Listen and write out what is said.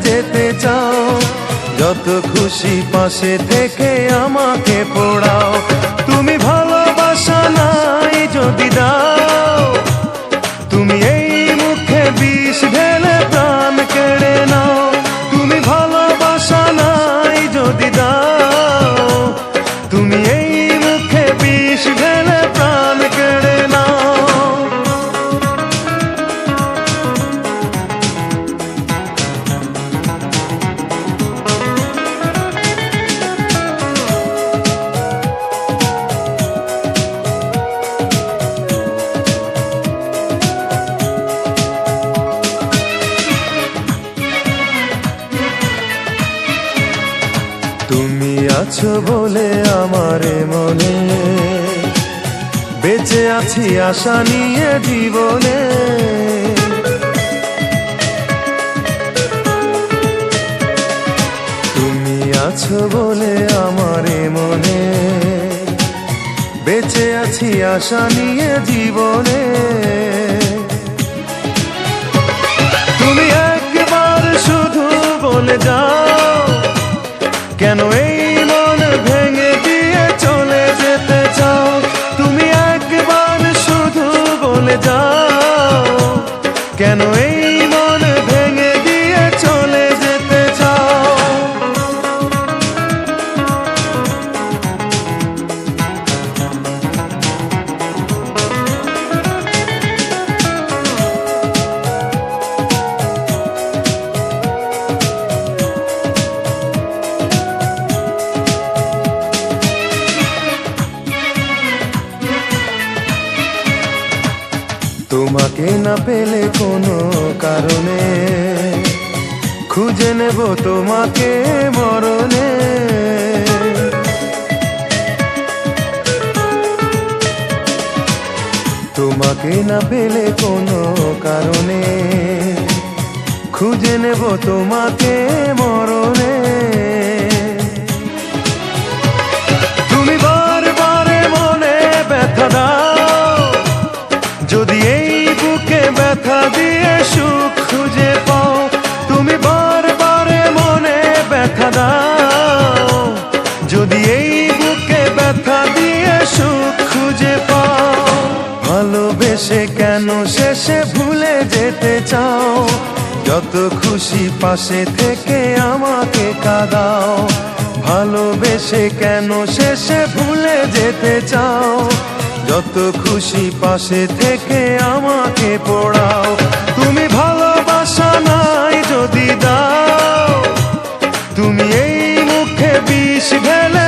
যেতে চাও, যত খুশি পাশে থেকে আমাকে পোড়াও। তুমি ভালোবাসা নাই যদি দাও, তুমি এই মুখে বিষ ঢেলে প্রাণ কেড়ে নাও। তুমি ভালোবাসা নাই যদি দাও, তুমি এই মুখে বিষ ঢেলে প্রাণ কেড়ে নাও। তুমি আছো বলে আমার মনে বেঁচে আছি আশা নিয়ে জীবনে। তুমি আছো বলে আমার মনে বেঁচে আছি আশা নিয়ে জীবনে। তুমি একবার শুধু বলে যাও, কেন এই মন ভেঙে দিয়ে চলে যেতে চাও। তুমি একবার শুধু বলে যাও, কেন এই মন ভেঙে দিয়ে চলে যেতে চাও। তোমাকে না পেলে কোনো কারণে খুঁজে নেব তোমাকে মরণে। তোমাকে না পেলে কোনো কারণে খুঁজে নেব তোমাকে মরণে। তুমি বারবার মনে ব্যথা দাও, যদি এই বুকে ব্যথা দিয়ে সুখ খুঁজে পাও। তুমি বারবার মনে ব্যথা দাও, যদি এই বুকে ব্যথা দিয়ে সুখ খুঁজে পাও। ভালোবেসে কেন শেষে ভুলে যেতে চাও, যত খুশি পাশে থেকে আমাকে কাঁদাও। ভালোবেসে কেন শেষে ভুলে যেতে চাও, যত খুশি পাশে থেকে আমাকে পোড়াও। তুমি ভালোবাসা নাই যদি দাও, তুমি এই মুখে বিষ ঢেলে